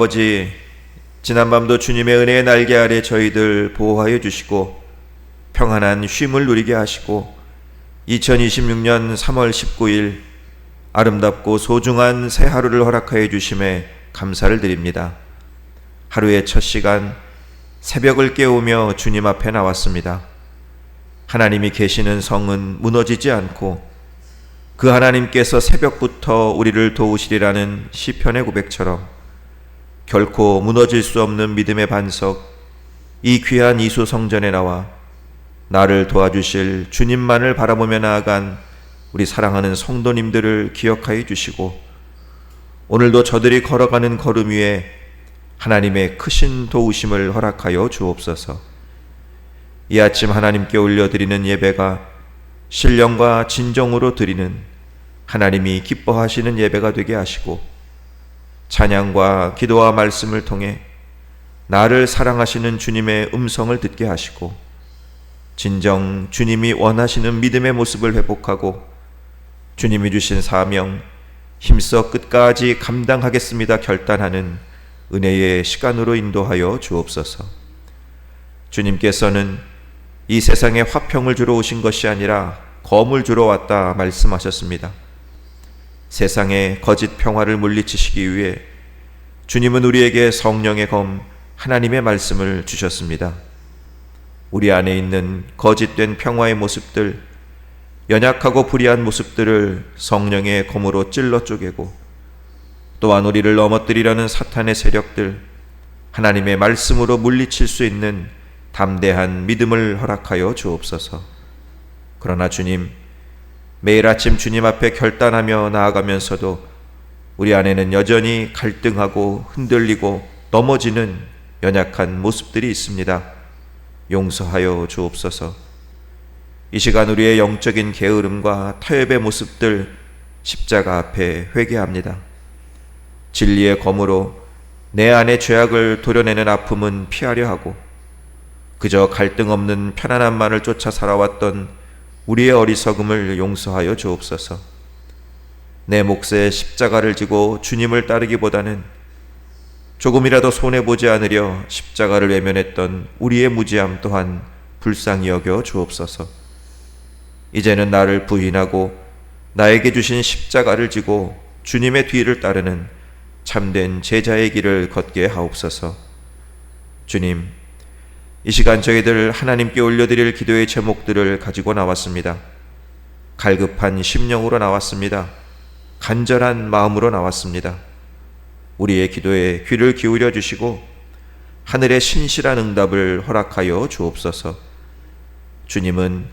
아버지, 지난밤도 주님의 은혜의 날개 아래 저희들 보호하여 주시고 평안한 쉼을 누리게 하시고 2026년 3월 19일 아름답고 소중한 새 하루를 허락하여 주심에 감사를 드립니다. 하루의 첫 시간 새벽을 깨우며 주님 앞에 나왔습니다. 하나님이 계시는 성은 무너지지 않고 그 하나님께서 새벽부터 우리를 도우시리라는 시편의 고백처럼 결코 무너질 수 없는 믿음의 반석, 이 귀한 이수 성전에 나와 나를 도와주실 주님만을 바라보며 나아간 우리 사랑하는 성도님들을 기억하여 주시고 오늘도 저들이 걸어가는 걸음 위에 하나님의 크신 도우심을 허락하여 주옵소서. 이 아침 하나님께 올려드리는 예배가 신령과 진정으로 드리는 하나님이 기뻐하시는 예배가 되게 하시고 찬양과 기도와 말씀을 통해 나를 사랑하시는 주님의 음성을 듣게 하시고 진정 주님이 원하시는 믿음의 모습을 회복하고 주님이 주신 사명 힘써 끝까지 감당하겠습니다 결단하는 은혜의 시간으로 인도하여 주옵소서. 주님께서는 이 세상에 화평을 주러 오신 것이 아니라 검을 주러 왔다 말씀하셨습니다. 세상에 거짓 평화를 물리치시기 위해 주님은 우리에게 성령의 검 하나님의 말씀을 주셨습니다. 우리 안에 있는 거짓된 평화의 모습들, 연약하고 불의한 모습들을 성령의 검으로 찔러 쪼개고 또한 우리를 넘어뜨리려는 사탄의 세력들 하나님의 말씀으로 물리칠 수 있는 담대한 믿음을 허락하여 주옵소서. 그러나 주님, 매일 아침 주님 앞에 결단하며 나아가면서도 우리 안에는 여전히 갈등하고 흔들리고 넘어지는 연약한 모습들이 있습니다. 용서하여 주옵소서. 이 시간 우리의 영적인 게으름과 타협의 모습들 십자가 앞에 회개합니다. 진리의 검으로 내 안의 죄악을 도려내는 아픔은 피하려 하고 그저 갈등 없는 편안함만을 쫓아 살아왔던 우리의 어리석음을 용서하여 주옵소서. 내 몫에 십자가를 지고 주님을 따르기보다는 조금이라도 손해보지 않으려 십자가를 외면했던 우리의 무지함 또한 불쌍히 여겨 주옵소서. 이제는 나를 부인하고 나에게 주신 십자가를 지고 주님의 뒤를 따르는 참된 제자의 길을 걷게 하옵소서. 주님, 이 시간 저희들 하나님께 올려드릴 기도의 제목들을 가지고 나왔습니다. 갈급한 심령으로 나왔습니다. 간절한 마음으로 나왔습니다. 우리의 기도에 귀를 기울여 주시고 하늘의 신실한 응답을 허락하여 주옵소서. 주님은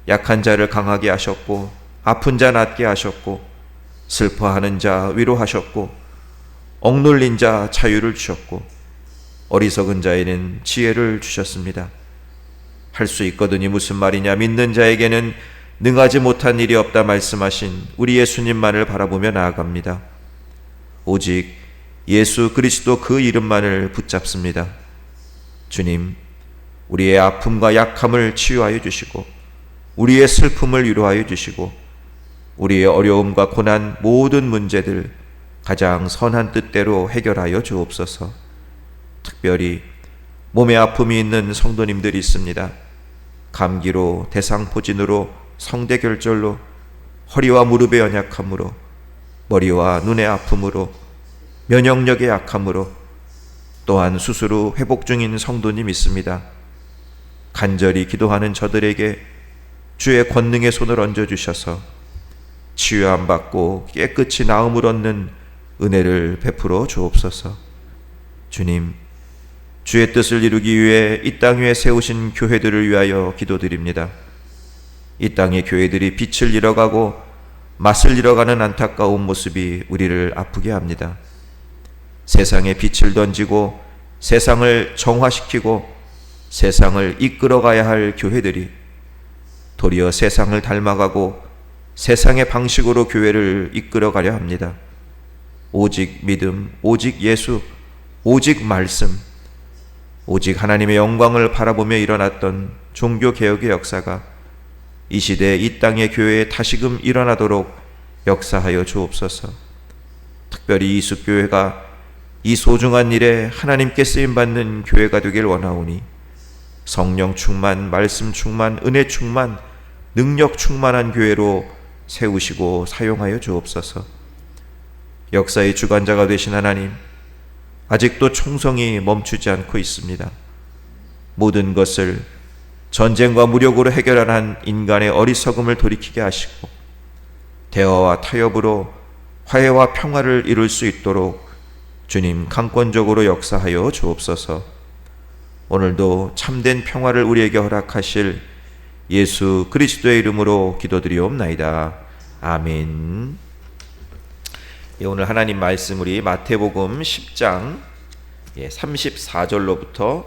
약한 자를 강하게 하셨고 아픈 자 낫게 하셨고 슬퍼하는 자 위로하셨고 억눌린 자 자유를 주셨고 어리석은 자에는 지혜를 주셨습니다. 할 수 있거든이 무슨 말이냐, 믿는 자에게는 능하지 못한 일이 없다 말씀하신 우리 예수님만을 바라보며 나아갑니다. 오직 예수 그리스도 그 이름만을 붙잡습니다. 주님, 우리의 아픔과 약함을 치유하여 주시고 우리의 슬픔을 위로하여 주시고 우리의 어려움과 고난 모든 문제들 가장 선한 뜻대로 해결하여 주옵소서. 특별히 몸에 아픔이 있는 성도님들이 있습니다. 감기로, 대상포진으로, 성대결절로, 허리와 무릎의 연약함으로, 머리와 눈의 아픔으로, 면역력의 약함으로, 또한 수술 후 회복 중인 성도님 있습니다. 간절히 기도하는 저들에게 주의 권능의 손을 얹어주셔서 치유함 받고 깨끗이 나음을 얻는 은혜를 베풀어 주옵소서. 주님, 주의 뜻을 이루기 위해 이 땅 위에 세우신 교회들을 위하여 기도드립니다. 이 땅의 교회들이 빛을 잃어가고 맛을 잃어가는 안타까운 모습이 우리를 아프게 합니다. 세상에 빛을 던지고 세상을 정화시키고 세상을 이끌어가야 할 교회들이 도리어 세상을 닮아가고 세상의 방식으로 교회를 이끌어가려 합니다. 오직 믿음, 오직 예수, 오직 말씀, 오직 하나님의 영광을 바라보며 일어났던 종교개혁의 역사가 이 시대 이 땅의 교회에 다시금 일어나도록 역사하여 주옵소서. 특별히 이숙교회가 이 소중한 일에 하나님께 쓰임받는 교회가 되길 원하오니 성령 충만, 말씀 충만, 은혜 충만, 능력 충만한 교회로 세우시고 사용하여 주옵소서. 역사의 주관자가 되신 하나님, 아직도 총성이 멈추지 않고 있습니다. 모든 것을 전쟁과 무력으로 해결하는 인간의 어리석음을 돌이키게 하시고 대화와 타협으로 화해와 평화를 이룰 수 있도록 주님 강권적으로 역사하여 주옵소서. 오늘도 참된 평화를 우리에게 허락하실 예수 그리스도의 이름으로 기도드리옵나이다. 아멘. 오늘 하나님 말씀 우리 마태복음 10장 34절로부터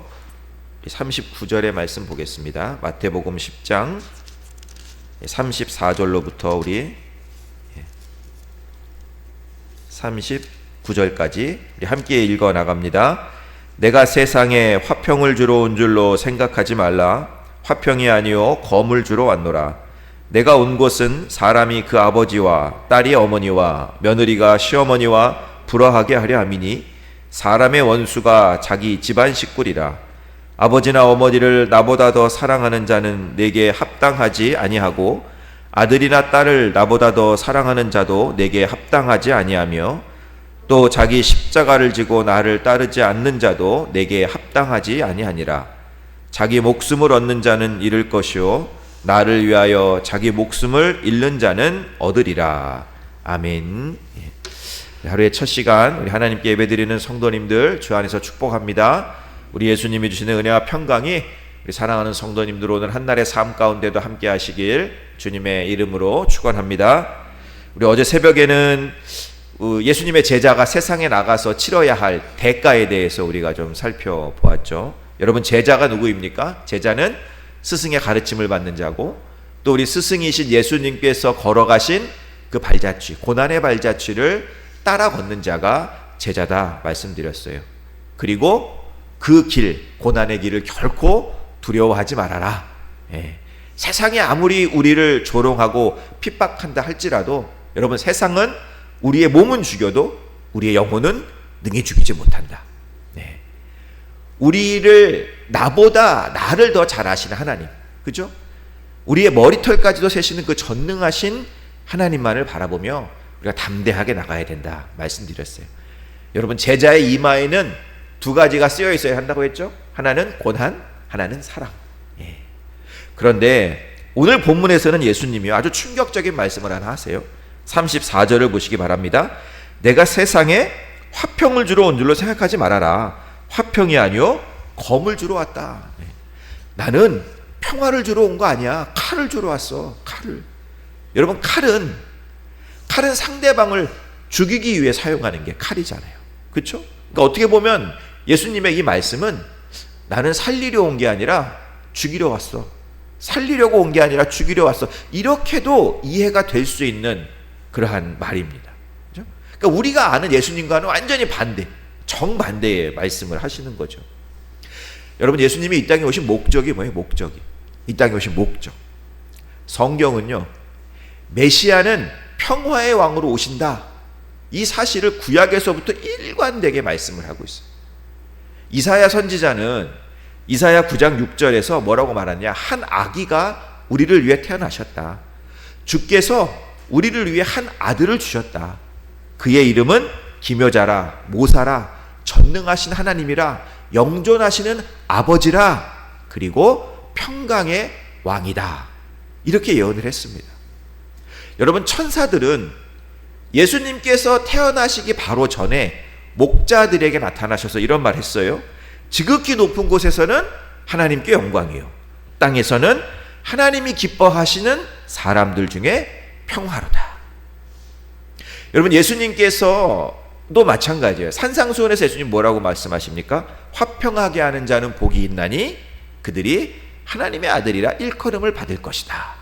39절의 말씀 보겠습니다. 마태복음 10장 34절로부터 우리 39절까지 우리 함께 읽어 나갑니다. 내가 세상에 화평을 주러 온 줄로 생각하지 말라. 화평이 아니요 검을 주러 왔노라. 내가 온 곳은 사람이 그 아버지와 딸이 어머니와 며느리가 시어머니와 불화하게 하려 함이니 사람의 원수가 자기 집안 식구리라. 아버지나 어머니를 나보다 더 사랑하는 자는 내게 합당하지 아니하고 아들이나 딸을 나보다 더 사랑하는 자도 내게 합당하지 아니하며 또 자기 십자가를 지고 나를 따르지 않는 자도 내게 합당하지 아니하니라. 자기 목숨을 얻는 자는 잃을 것이요 나를 위하여 자기 목숨을 잃는 자는 얻으리라. 아멘. 하루의 첫 시간 우리 하나님께 예배드리는 성도님들 주 안에서 축복합니다. 우리 예수님이 주시는 은혜와 평강이 우리 사랑하는 성도님들 오늘 한날의 삶 가운데도 함께 하시길 주님의 이름으로 축원합니다. 우리 어제 새벽에는 예수님의 제자가 세상에 나가서 치러야 할 대가에 대해서 우리가 좀 살펴보았죠. 여러분, 제자가 누구입니까? 제자는 스승의 가르침을 받는 자고 또 우리 스승이신 예수님께서 걸어가신 그 발자취, 고난의 발자취를 따라 걷는 자가 제자다 말씀드렸어요. 그리고 그 길, 고난의 길을 결코 두려워하지 말아라. 세상이 아무리 우리를 조롱하고 핍박한다 할지라도 여러분, 세상은 우리의 몸은 죽여도 우리의 영혼은 능히 죽이지 못한다. 우리를 나를 더 잘 아시는 하나님, 그죠? 우리의 머리털까지도 세시는 그 전능하신 하나님만을 바라보며 우리가 담대하게 나가야 된다 말씀드렸어요. 여러분, 제자의 이마에는 두 가지가 쓰여 있어야 한다고 했죠. 하나는 고난, 하나는 사랑. 그런데 오늘 본문에서는 예수님이 아주 충격적인 말씀을 하나 하세요. 34절을 보시기 바랍니다. 내가 세상에 화평을 주러 온 줄로 생각하지 말아라. 화평이 아니요 검을 주러 왔다. 나는 평화를 주러 온 거 아니야. 칼을 주러 왔어. 칼을. 여러분, 칼은 상대방을 죽이기 위해 사용하는 게 칼이잖아요. 그렇죠? 그러니까 어떻게 보면 예수님의 이 말씀은 나는 살리려 온 게 아니라 죽이려 왔어. 살리려고 온 게 아니라 죽이려 왔어. 이렇게도 이해가 될 수 있는 그러한 말입니다. 그렇죠? 그러니까 우리가 아는 예수님과는 완전히 반대, 정반대의 말씀을 하시는 거죠. 여러분, 예수님이 이 땅에 오신 목적이 뭐예요? 이 땅에 오신 목적. 성경은요, 메시아는 평화의 왕으로 오신다, 이 사실을 구약에서부터 일관되게 말씀을 하고 있어요. 이사야 선지자는 이사야 9장 6절에서 뭐라고 말하냐? 한 아기가 우리를 위해 태어나셨다. 주께서 우리를 위해 한 아들을 주셨다. 그의 이름은 기묘자라, 모사라, 전능하신 하나님이라, 영존하시는 아버지라, 그리고 평강의 왕이다. 이렇게 예언을 했습니다. 여러분, 천사들은 예수님께서 태어나시기 바로 전에 목자들에게 나타나셔서 이런 말 했어요. 지극히 높은 곳에서는 하나님께 영광이요, 땅에서는 하나님이 기뻐하시는 사람들 중에 평화로다. 여러분, 예수님께서도 마찬가지예요. 산상수훈에서 예수님 뭐라고 말씀하십니까? 화평하게 하는 자는 복이 있나니 그들이 하나님의 아들이라 일컬음을 받을 것이다.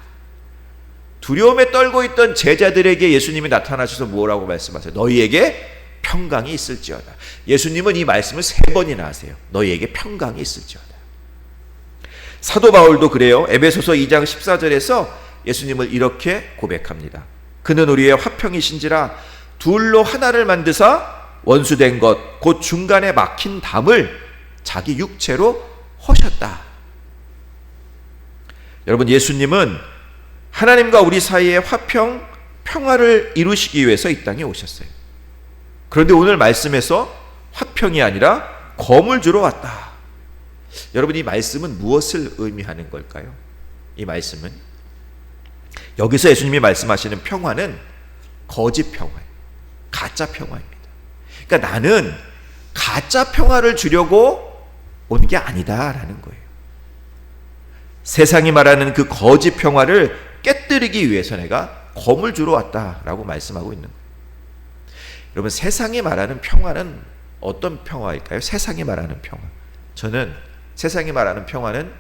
두려움에 떨고 있던 제자들에게 예수님이 나타나셔서 뭐라고 말씀하세요? 너희에게 평강이 있을지어다. 예수님은 이 말씀을 3번이나 하세요. 너희에게 평강이 있을지어다. 사도 바울도 그래요. 에베소서 2장 14절에서 예수님을 이렇게 고백합니다. 그는 우리의 화평이신지라 둘로 하나를 만드사 원수된 것 곧 중간에 막힌 담을 자기 육체로 허셨다. 여러분, 예수님은 하나님과 우리 사이의 화평, 평화를 이루시기 위해서 이 땅에 오셨어요. 그런데 오늘 말씀에서 화평이 아니라 검을 주러 왔다. 여러분, 이 말씀은 무엇을 의미하는 걸까요? 이 말씀은 여기서 예수님이 말씀하시는 평화는 거짓 평화예요. 가짜 평화입니다. 그러니까 나는 가짜 평화를 주려고 온 게 아니다라는 거예요. 세상이 말하는 그 거짓 평화를 깨뜨리기 위해서 내가 검을 주러 왔다라고 말씀하고 있는 거예요. 여러분, 세상이 말하는 평화는 어떤 평화일까요? 세상이 말하는 평화. 저는 세상이 말하는 평화는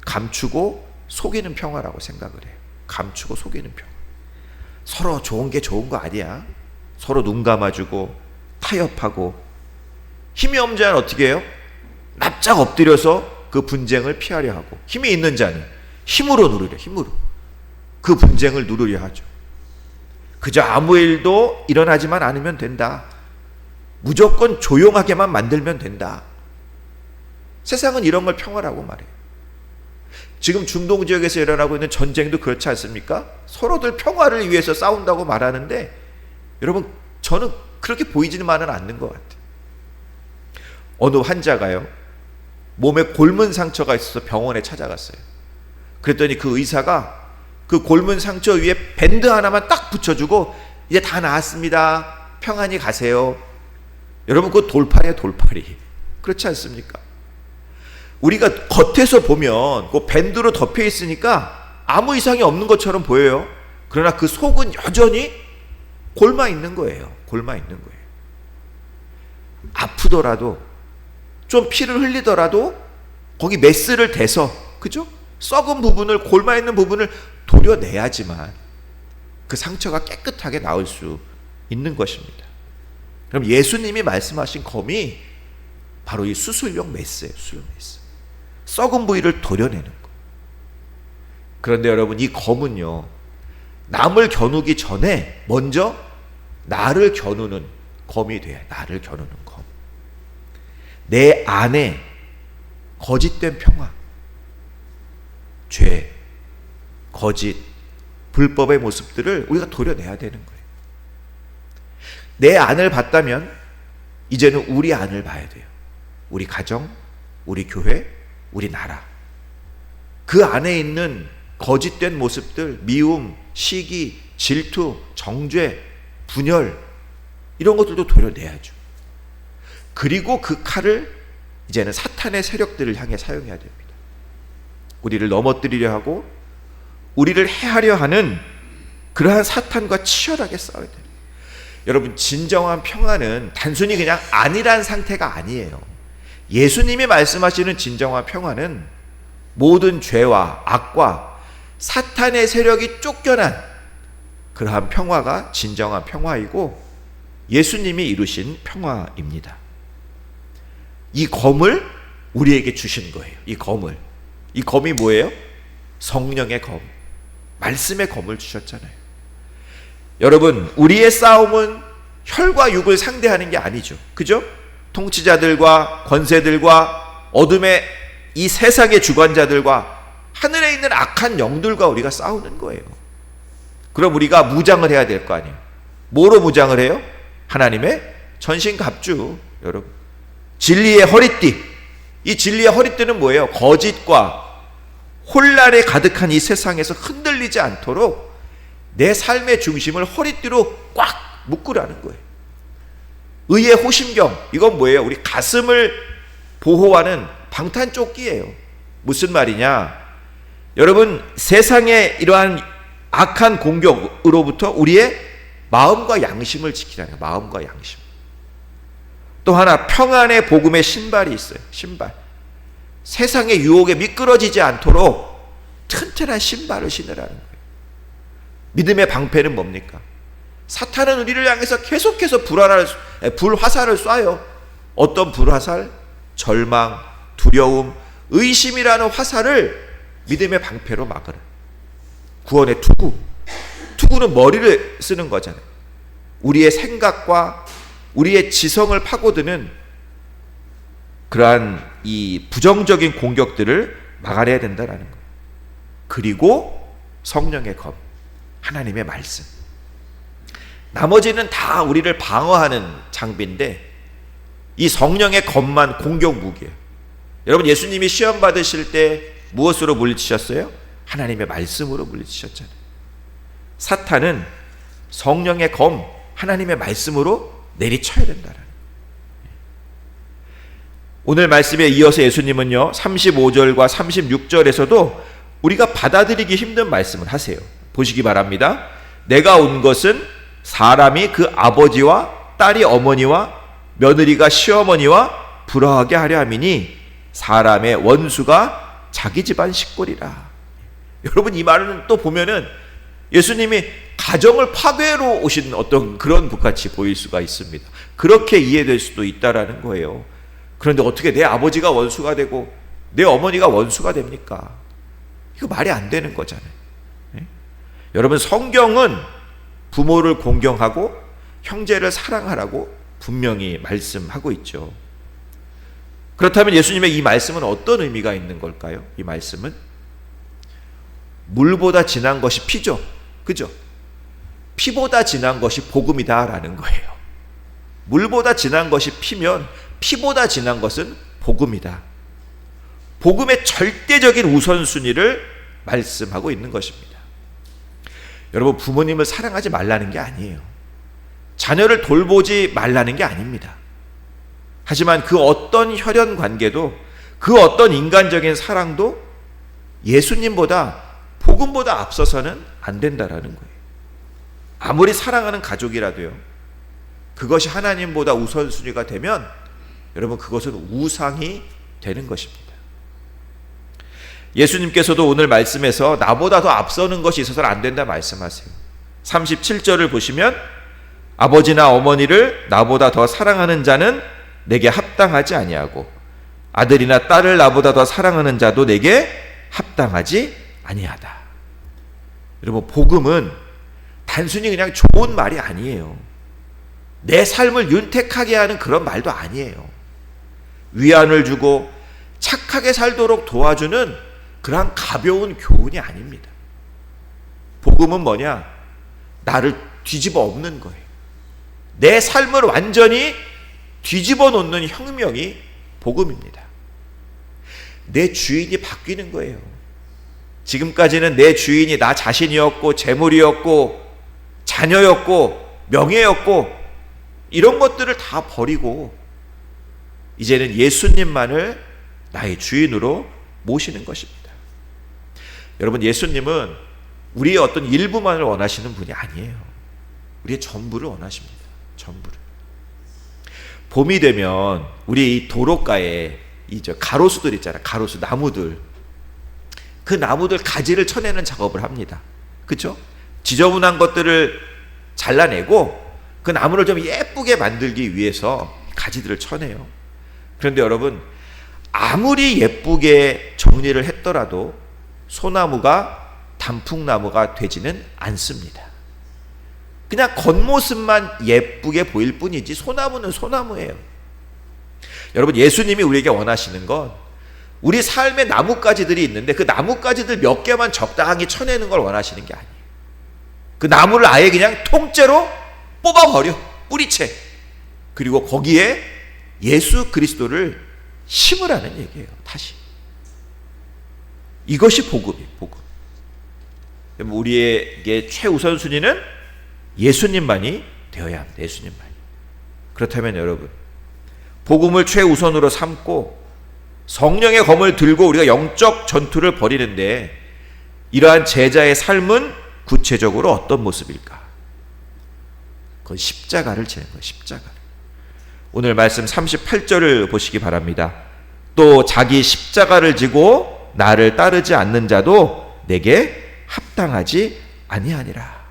감추고 속이는 평화라고 생각을 해요. 감추고 속이는 평화. 서로 좋은 게 좋은 거 아니야. 서로 눈 감아주고 타협하고, 힘이 없는 자는 어떻게 해요? 납작 엎드려서 그 분쟁을 피하려 하고, 힘이 있는 자는 힘으로 누르려, 힘으로 그 분쟁을 누르려 하죠. 그저 아무 일도 일어나지만 않으면 된다. 무조건 조용하게만 만들면 된다. 세상은 이런 걸 평화라고 말해요. 지금 중동 지역에서 일어나고 있는 전쟁도 그렇지 않습니까? 서로들 평화를 위해서 싸운다고 말하는데, 여러분, 저는 그렇게 보이지만은 않는 것 같아요. 어느 환자가요, 몸에 골문 상처가 있어서 병원에 찾아갔어요. 그랬더니 그 의사가 그 골문 상처 위에 밴드 하나만 딱 붙여주고, 이제 다 나았습니다, 평안히 가세요. 여러분, 그거 돌팔이에요, 돌팔이. 그렇지 않습니까? 우리가 겉에서 보면 그 밴드로 덮여 있으니까 아무 이상이 없는 것처럼 보여요. 그러나 그 속은 여전히 골마 있는 거예요. 골마 있는 거예요. 아프더라도, 좀 피를 흘리더라도 거기 메스를 대서, 그죠? 썩은 부분을, 골마 있는 부분을 도려내야지만 그 상처가 깨끗하게 나을 수 있는 것입니다. 그럼 예수님이 말씀하신 검이 바로 이 수술용 메스예요. 수술용 메스. 썩은 부위를 도려내는 거. 그런데 여러분, 이 검은요, 남을 겨누기 전에 먼저 나를 겨누는 검이 돼요. 나를 겨누는 검. 내 안에 거짓된 평화, 죄, 거짓, 불법의 모습들을 우리가 도려내야 되는 거예요. 내 안을 봤다면 이제는 우리 안을 봐야 돼요. 우리 가정, 우리 교회, 우리 나라. 그 안에 있는 거짓된 모습들, 미움, 시기, 질투, 정죄, 분열, 이런 것들도 도려내야죠. 그리고 그 칼을 이제는 사탄의 세력들을 향해 사용해야 됩니다. 우리를 넘어뜨리려 하고 우리를 해하려 하는 그러한 사탄과 치열하게 싸워야 돼요. 여러분, 진정한 평화는 단순히 그냥 안일한 상태가 아니에요. 예수님이 말씀하시는 진정한 평화는 모든 죄와 악과 사탄의 세력이 쫓겨난 그러한 평화가 진정한 평화이고 예수님이 이루신 평화입니다. 이 검을 우리에게 주신 거예요. 이 검을. 이 검이 뭐예요? 성령의 검, 말씀의 검을 주셨잖아요. 여러분, 우리의 싸움은 혈과 육을 상대하는 게 아니죠. 그죠? 통치자들과 권세들과 어둠의 이 세상의 주관자들과 하늘에 있는 악한 영들과 우리가 싸우는 거예요. 그럼 우리가 무장을 해야 될 거 아니에요. 뭐로 무장을 해요? 하나님의 전신갑주. 여러분, 진리의 허리띠. 이 진리의 허리띠는 뭐예요? 거짓과 혼란에 가득한 이 세상에서 흔들리지 않도록 내 삶의 중심을 허리띠로 꽉 묶으라는 거예요. 의의 호심경, 이건 뭐예요? 우리 가슴을 보호하는 방탄조끼예요. 무슨 말이냐? 여러분, 세상의 이러한 악한 공격으로부터 우리의 마음과 양심을 지키라는 거예요. 마음과 양심. 또 하나, 평안의 복음의 신발이 있어요. 신발. 세상의 유혹에 미끄러지지 않도록 튼튼한 신발을 신으라는 거예요. 믿음의 방패는 뭡니까? 사탄은 우리를 향해서 계속해서 불화살을 쏴요. 어떤 불화살? 절망, 두려움, 의심이라는 화살을 믿음의 방패로 막으라. 구원의 투구. 투구는 머리를 쓰는 거잖아요. 우리의 생각과 우리의 지성을 파고드는 그러한 이 부정적인 공격들을 막아내야 된다는 거예요. 그리고 성령의 검, 하나님의 말씀. 나머지는 다 우리를 방어하는 장비인데 이 성령의 검만 공격 무기예요. 여러분, 예수님이 시험 받으실 때 무엇으로 물리치셨어요? 하나님의 말씀으로 물리치셨잖아요. 사탄은 성령의 검, 하나님의 말씀으로 내리쳐야 된다는 거예요. 오늘 말씀에 이어서 예수님은요 35절과 36절에서도 우리가 받아들이기 힘든 말씀을 하세요. 보시기 바랍니다. 내가 온 것은 사람이 그 아버지와 딸이 어머니와 며느리가 시어머니와 불화하게 하려 함이니 사람의 원수가 자기 집안 식구리라. 여러분, 이 말은 또 보면은 예수님이 가정을 파괴로 오신 어떤 그런 분같이 보일 수가 있습니다. 그렇게 이해될 수도 있다라는 거예요. 그런데 어떻게 내 아버지가 원수가 되고 내 어머니가 원수가 됩니까? 이거 말이 안 되는 거잖아요. 네? 여러분, 성경은 부모를 공경하고 형제를 사랑하라고 분명히 말씀하고 있죠. 그렇다면 예수님의 이 말씀은 어떤 의미가 있는 걸까요? 이 말씀은 물보다 진한 것이 피죠. 그죠? 피보다 진한 것이 복음이다라는 거예요. 물보다 진한 것이 피면 피보다 진한 것은 복음이다. 복음의 절대적인 우선순위를 말씀하고 있는 것입니다. 여러분, 부모님을 사랑하지 말라는 게 아니에요. 자녀를 돌보지 말라는 게 아닙니다. 하지만 그 어떤 혈연 관계도, 그 어떤 인간적인 사랑도 예수님보다, 복음보다 앞서서는 안 된다라는 거예요. 아무리 사랑하는 가족이라도요, 그것이 하나님보다 우선순위가 되면 여러분, 그것은 우상이 되는 것입니다. 예수님께서도 오늘 말씀에서 나보다 더 앞서는 것이 있어서는 안 된다 말씀하세요. 37절을 보시면 아버지나 어머니를 나보다 더 사랑하는 자는 내게 합당하지 아니하고 아들이나 딸을 나보다 더 사랑하는 자도 내게 합당하지 아니하다. 여러분, 복음은 단순히 그냥 좋은 말이 아니에요. 내 삶을 윤택하게 하는 그런 말도 아니에요. 위안을 주고 착하게 살도록 도와주는 그런 가벼운 교훈이 아닙니다. 복음은 뭐냐? 나를 뒤집어 엎는 거예요. 내 삶을 완전히 뒤집어 놓는 혁명이 복음입니다. 내 주인이 바뀌는 거예요. 지금까지는 내 주인이 나 자신이었고 재물이었고 자녀였고 명예였고 이런 것들을 다 버리고 이제는 예수님만을 나의 주인으로 모시는 것입니다. 여러분, 예수님은 우리의 어떤 일부만을 원하시는 분이 아니에요. 우리의 전부를 원하십니다. 전부를. 봄이 되면 우리 이 도로가에 이 가로수들 있잖아요. 가로수 나무들. 그 나무들 가지를 쳐내는 작업을 합니다. 그렇죠? 지저분한 것들을 잘라내고 그 나무를 좀 예쁘게 만들기 위해서 가지들을 쳐내요. 그런데 여러분, 아무리 예쁘게 정리를 했더라도 소나무가 단풍나무가 되지는 않습니다. 그냥 겉모습만 예쁘게 보일 뿐이지 소나무는 소나무예요. 여러분, 예수님이 우리에게 원하시는 건 우리 삶의 나뭇가지들이 있는데 그 나뭇가지들 몇 개만 적당히 쳐내는 걸 원하시는 게 아니에요. 그 나무를 아예 그냥 통째로 뽑아버려, 뿌리채. 그리고 거기에 예수 그리스도를 심으라는 얘기예요. 다시. 이것이 복음이에요. 복음. 우리에게 최우선 순위는 예수님만이 되어야 합니다. 예수님만이. 그렇다면 여러분, 복음을 최우선으로 삼고 성령의 검을 들고 우리가 영적 전투를 벌이는데 이러한 제자의 삶은 구체적으로 어떤 모습일까? 그건 십자가를 지는 거예요. 십자가. 오늘 말씀 38절을 보시기 바랍니다. 또 자기 십자가를 지고 나를 따르지 않는 자도 내게 합당하지 아니하니라.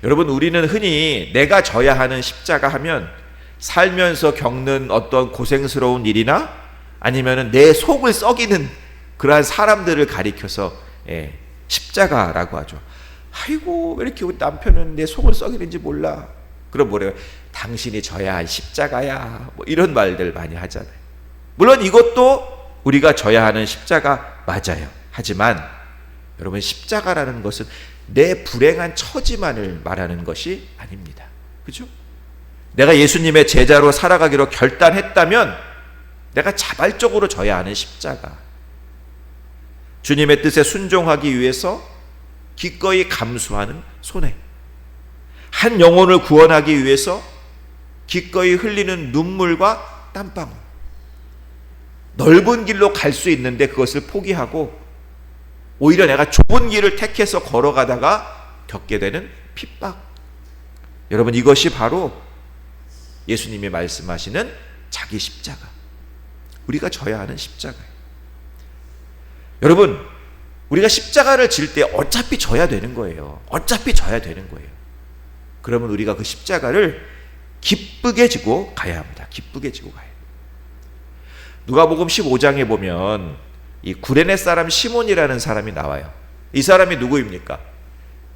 여러분, 우리는 흔히 내가 져야 하는 십자가 하면 살면서 겪는 어떤 고생스러운 일이나 아니면 내 속을 썩이는 그러한 사람들을 가리켜서 십자가라고 하죠. 아이고, 왜 이렇게 우리 남편은 내 속을 썩이는지 몰라. 그럼 뭐래요? 당신이 져야 할 십자가야. 뭐 이런 말들 많이 하잖아요. 물론 이것도 우리가 져야 하는 십자가 맞아요. 하지만 여러분, 십자가라는 것은 내 불행한 처지만을 말하는 것이 아닙니다. 그죠? 내가 예수님의 제자로 살아가기로 결단했다면 내가 자발적으로 져야 하는 십자가, 주님의 뜻에 순종하기 위해서 기꺼이 감수하는 손해, 한 영혼을 구원하기 위해서 기꺼이 흘리는 눈물과 땀방울, 넓은 길로 갈 수 있는데 그것을 포기하고 오히려 내가 좁은 길을 택해서 걸어가다가 겪게 되는 핍박. 여러분, 이것이 바로 예수님이 말씀하시는 자기 십자가, 우리가 져야 하는 십자가예요. 여러분, 우리가 십자가를 질 때 어차피 져야 되는 거예요. 어차피 져야 되는 거예요. 그러면 우리가 그 십자가를 기쁘게 지고 가야 합니다. 기쁘게 지고 가야 해요. 누가복음 15장에 보면 이 구레네 사람 시몬이라는 사람이 나와요. 이 사람이 누구입니까?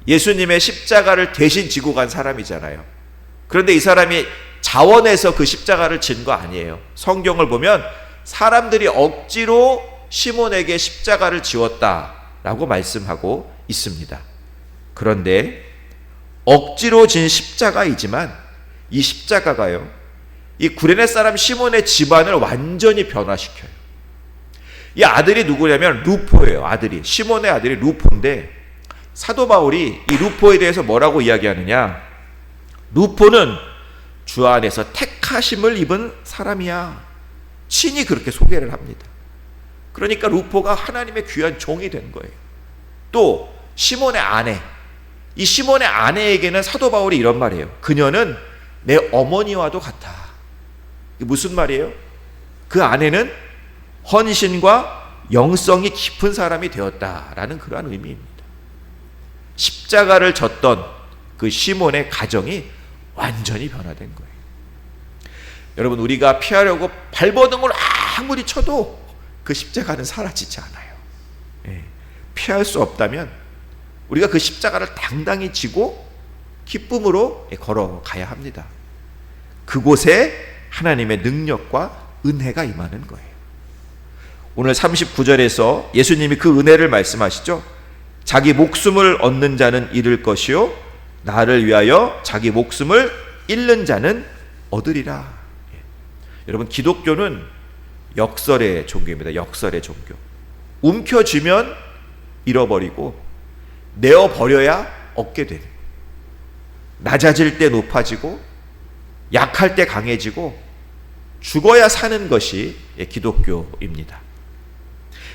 예수님의 십자가를 대신 지고 간 사람이잖아요. 그런데 이 사람이 자원해서 그 십자가를 진 거 아니에요. 성경을 보면 사람들이 억지로 시몬에게 십자가를 지웠다라고 말씀하고 있습니다. 그런데 억지로 진 십자가이지만 이 십자가가요, 이 구레네 사람 시몬의 집안을 완전히 변화시켜요. 이 아들이 누구냐면 루포예요. 아들이, 시몬의 아들이 루포인데, 사도 바울이 이 루포에 대해서 뭐라고 이야기하느냐, 루포는 주 안에서 택하심을 입은 사람이야. 친히 그렇게 소개를 합니다. 그러니까 루포가 하나님의 귀한 종이 된 거예요. 또 시몬의 아내, 이 시몬의 아내에게는 사도 바울이 이런 말이에요. 그녀는 내 어머니와도 같아. 이게 무슨 말이에요? 그 아내는 헌신과 영성이 깊은 사람이 되었다라는 그러한 의미입니다. 십자가를 졌던 그 시몬의 가정이 완전히 변화된 거예요. 여러분, 우리가 피하려고 발버둥을 아무리 쳐도 그 십자가는 사라지지 않아요. 피할 수 없다면 우리가 그 십자가를 당당히 지고 기쁨으로 걸어가야 합니다. 그곳에 하나님의 능력과 은혜가 임하는 거예요. 오늘 39절에서 예수님이 그 은혜를 말씀하시죠. 자기 목숨을 얻는 자는 잃을 것이요 나를 위하여 자기 목숨을 잃는 자는 얻으리라. 여러분, 기독교는 역설의 종교입니다. 역설의 종교. 움켜쥐면 잃어버리고 내어버려야 얻게 되는, 낮아질 때 높아지고 약할 때 강해지고 죽어야 사는 것이 기독교입니다.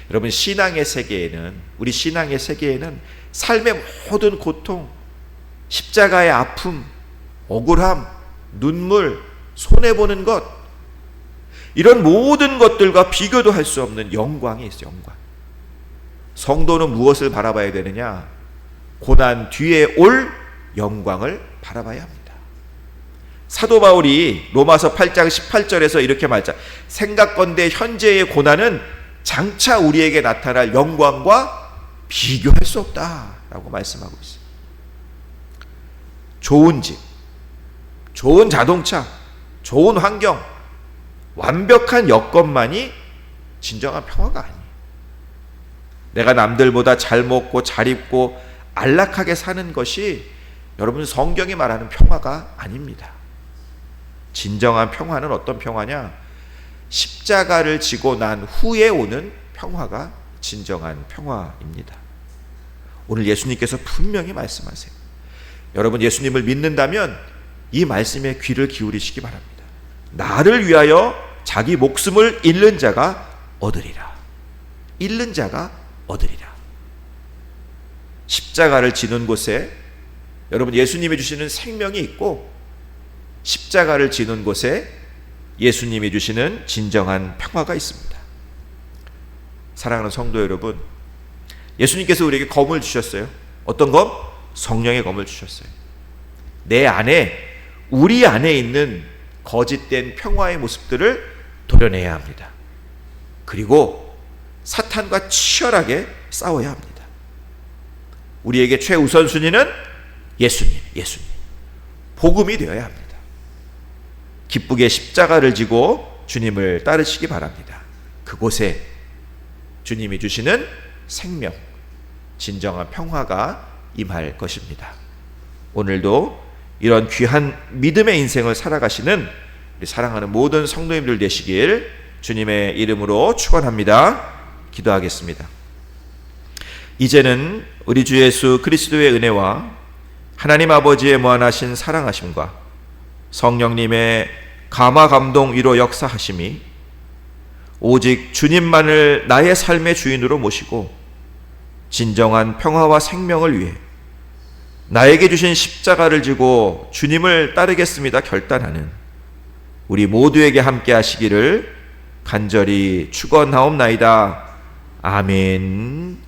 여러분, 신앙의 세계에는, 우리 신앙의 세계에는 삶의 모든 고통, 십자가의 아픔, 억울함, 눈물, 손해보는 것, 이런 모든 것들과 비교도 할 수 없는 영광이 있어요. 영광. 성도는 무엇을 바라봐야 되느냐? 고난 뒤에 올 영광을 바라봐야 합니다. 사도 바울이 로마서 8장 18절에서 이렇게 말하죠. 생각건대 현재의 고난은 장차 우리에게 나타날 영광과 비교할 수 없다라고 말씀하고 있어요. 좋은 집, 좋은 자동차, 좋은 환경, 완벽한 여건만이 진정한 평화가 아니에요. 내가 남들보다 잘 먹고 잘 입고 안락하게 사는 것이 여러분, 성경이 말하는 평화가 아닙니다. 진정한 평화는 어떤 평화냐? 십자가를 지고 난 후에 오는 평화가 진정한 평화입니다. 오늘 예수님께서 분명히 말씀하세요. 여러분, 예수님을 믿는다면 이 말씀에 귀를 기울이시기 바랍니다. 나를 위하여 자기 목숨을 잃는 자가 얻으리라. 잃는 자가 얻으리라. 십자가를 지는 곳에 여러분, 예수님이 주시는 생명이 있고, 십자가를 지는 곳에 예수님이 주시는 진정한 평화가 있습니다. 사랑하는 성도 여러분, 예수님께서 우리에게 검을 주셨어요. 어떤 검? 성령의 검을 주셨어요. 내 안에, 우리 안에 있는 거짓된 평화의 모습들을 도려내야 합니다. 그리고 사탄과 치열하게 싸워야 합니다. 우리에게 최우선순위는 예수님, 복음이 되어야 합니다. 기쁘게 십자가를 지고 주님을 따르시기 바랍니다. 그곳에 주님이 주시는 생명, 진정한 평화가 임할 것입니다. 오늘도 이런 귀한 믿음의 인생을 살아가시는 우리 사랑하는 모든 성도님들 되시길 주님의 이름으로 축원합니다. 기도하겠습니다. 이제는 우리 주 예수 그리스도의 은혜와 하나님 아버지의 무한하신 사랑하심과 성령님의 감화 감동 위로 역사하심이 오직 주님만을 나의 삶의 주인으로 모시고 진정한 평화와 생명을 위해 나에게 주신 십자가를 지고 주님을 따르겠습니다 결단하는 우리 모두에게 함께 하시기를 간절히 축원하옵나이다. 아멘.